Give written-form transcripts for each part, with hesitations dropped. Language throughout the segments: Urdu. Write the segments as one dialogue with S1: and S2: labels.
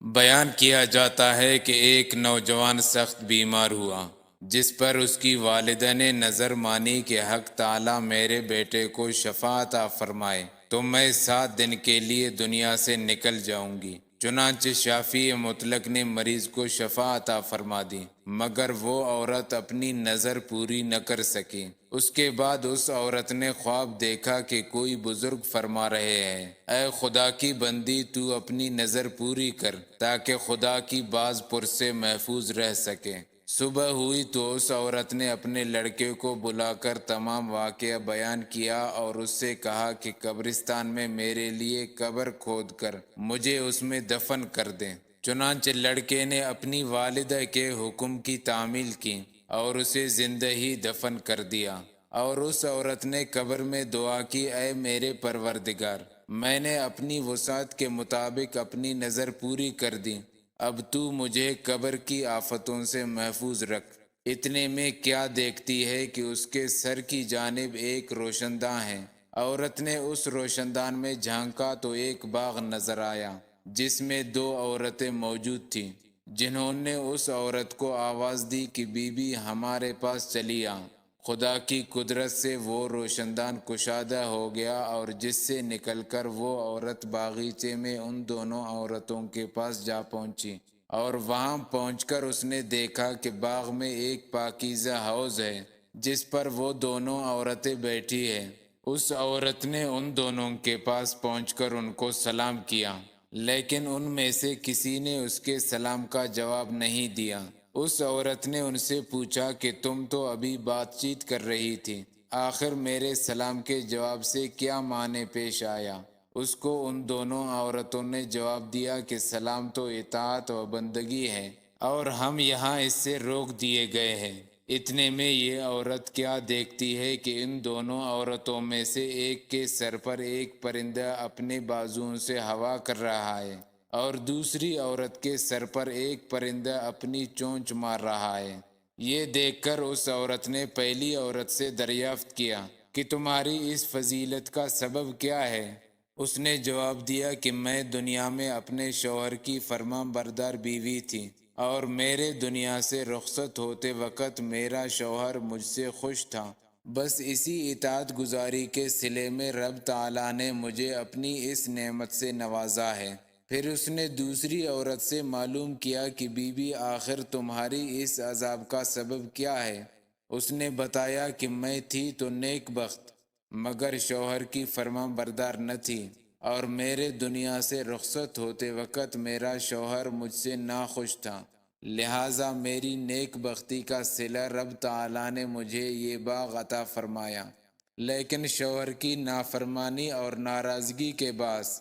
S1: بیان کیا جاتا ہے کہ ایک نوجوان سخت بیمار ہوا، جس پر اس کی والدہ نے نظر مانی کہ حق تعالیٰ میرے بیٹے کو شفا عطا فرمائے تو میں 7 دن کے لیے دنیا سے نکل جاؤں گی۔ چنانچہ شافی مطلق نے مریض کو شفا عطا فرما دی، مگر وہ عورت اپنی نظر پوری نہ کر سکی۔ اس کے بعد اس عورت نے خواب دیکھا کہ کوئی بزرگ فرما رہے ہیں، اے خدا کی بندی، تو اپنی نظر پوری کر تاکہ خدا کی باز پر سے محفوظ رہ سکے۔ صبح ہوئی تو اس عورت نے اپنے لڑکے کو بلا کر تمام واقعہ بیان کیا اور اس سے کہا کہ قبرستان میں میرے لیے قبر کھود کر مجھے اس میں دفن کر دیں۔ چنانچہ لڑکے نے اپنی والدہ کے حکم کی تعمیل کی اور اسے زندہ ہی دفن کر دیا۔ اور اس عورت نے قبر میں دعا کی، اے میرے پروردگار، میں نے اپنی وسعت کے مطابق اپنی نظر پوری کر دی، اب تو مجھے قبر کی آفتوں سے محفوظ رکھ۔ اتنے میں کیا دیکھتی ہے کہ اس کے سر کی جانب ایک روشن داں ہے۔ عورت نے اس روشن دان میں جھانکا تو ایک باغ نظر آیا جس میں 2 عورتیں موجود تھیں، جنہوں نے اس عورت کو آواز دی کہ بی بی ہمارے پاس چلی آ۔ خدا کی قدرت سے وہ روشن دان کشادہ ہو گیا اور جس سے نکل کر وہ عورت باغیچے میں ان دونوں عورتوں کے پاس جا پہنچی، اور وہاں پہنچ کر اس نے دیکھا کہ باغ میں ایک پاکیزہ حوض ہے جس پر وہ دونوں عورتیں بیٹھی ہیں۔ اس عورت نے ان دونوں کے پاس پہنچ کر ان کو سلام کیا، لیکن ان میں سے کسی نے اس کے سلام کا جواب نہیں دیا۔ اس عورت نے ان سے پوچھا کہ تم تو ابھی بات چیت کر رہی تھی، آخر میرے سلام کے جواب سے کیا معنی پیش آیا؟ اس کو ان دونوں عورتوں نے جواب دیا کہ سلام تو اطاعت و بندگی ہے اور ہم یہاں اس سے روک دیے گئے ہیں۔ اتنے میں یہ عورت کیا دیکھتی ہے کہ ان دونوں عورتوں میں سے ایک کے سر پر ایک پرندہ اپنے بازوؤں سے ہوا کر رہا ہے اور دوسری عورت کے سر پر ایک پرندہ اپنی چونچ مار رہا ہے۔ یہ دیکھ کر اس عورت نے پہلی عورت سے دریافت کیا کہ تمہاری اس فضیلت کا سبب کیا ہے؟ اس نے جواب دیا کہ میں دنیا میں اپنے شوہر کی فرما بردار بیوی تھی، اور میرے دنیا سے رخصت ہوتے وقت میرا شوہر مجھ سے خوش تھا۔ بس اسی اطاعت گزاری کے صلے میں رب تعالیٰ نے مجھے اپنی اس نعمت سے نوازا ہے۔ پھر اس نے دوسری عورت سے معلوم کیا کہ بی بی آخر تمہاری اس عذاب کا سبب کیا ہے؟ اس نے بتایا کہ میں تھی تو نیک بخت، مگر شوہر کی فرما بردار نہ تھی، اور میرے دنیا سے رخصت ہوتے وقت میرا شوہر مجھ سے ناخوش تھا، لہٰذا میری نیک بختی کا صلہ رب تعالیٰ نے مجھے یہ باغ عطا فرمایا، لیکن شوہر کی نافرمانی اور ناراضگی کے باعث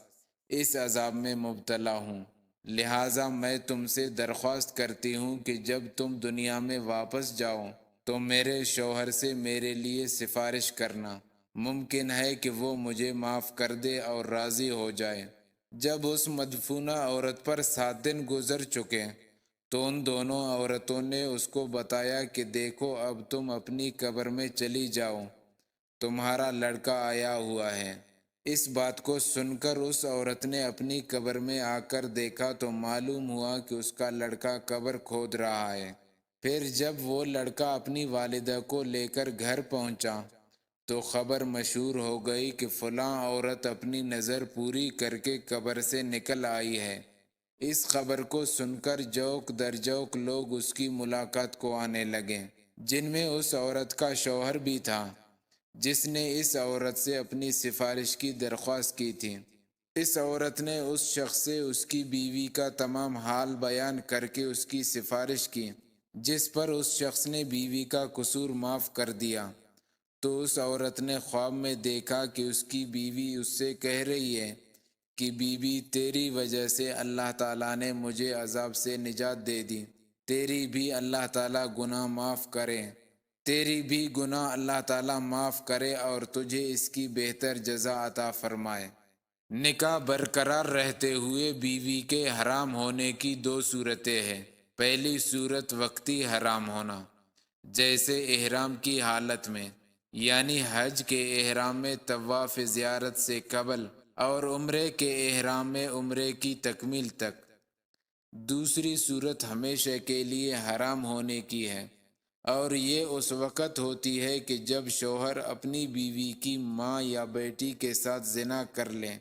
S1: اس عذاب میں مبتلا ہوں۔ لہٰذا میں تم سے درخواست کرتی ہوں کہ جب تم دنیا میں واپس جاؤ تو میرے شوہر سے میرے لیے سفارش کرنا، ممکن ہے کہ وہ مجھے معاف کر دے اور راضی ہو جائے۔ جب اس مدفونہ عورت پر 7 دن گزر چکے تو ان دونوں عورتوں نے اس کو بتایا کہ دیکھو اب تم اپنی قبر میں چلی جاؤ، تمہارا لڑکا آیا ہوا ہے۔ اس بات کو سن کر اس عورت نے اپنی قبر میں آ کر دیکھا تو معلوم ہوا کہ اس کا لڑکا قبر کھود رہا ہے۔ پھر جب وہ لڑکا اپنی والدہ کو لے کر گھر پہنچا تو خبر مشہور ہو گئی کہ فلاں عورت اپنی نظر پوری کر کے قبر سے نکل آئی ہے۔ اس خبر کو سن کر جوک در جوک لوگ اس کی ملاقات کو آنے لگے، جن میں اس عورت کا شوہر بھی تھا جس نے اس عورت سے اپنی سفارش کی درخواست کی تھی۔ اس عورت نے اس شخص سے اس کی بیوی کا تمام حال بیان کر کے اس کی سفارش کی، جس پر اس شخص نے بیوی کا قصور معاف کر دیا۔ تو اس عورت نے خواب میں دیکھا کہ اس کی بیوی اس سے کہہ رہی ہے کہ بی بی تیری وجہ سے اللہ تعالیٰ نے مجھے عذاب سے نجات دے دی، تیری بھی اللہ تعالیٰ گناہ معاف کرے، تیری بھی گناہ اللہ تعالیٰ معاف کرے اور تجھے اس کی بہتر جزا عطا فرمائے۔ نکاح برقرار رہتے ہوئے بیوی کے حرام ہونے کی 2 صورتیں ہیں۔ پہلی صورت وقتی حرام ہونا، جیسے احرام کی حالت میں، یعنی حج کے احرام میں طواف زیارت سے قبل اور عمرے کے احرام میں عمرے کی تکمیل تک۔ دوسری صورت ہمیشہ کے لیے حرام ہونے کی ہے، اور یہ اس وقت ہوتی ہے کہ جب شوہر اپنی بیوی کی ماں یا بیٹی کے ساتھ زنا کر لیں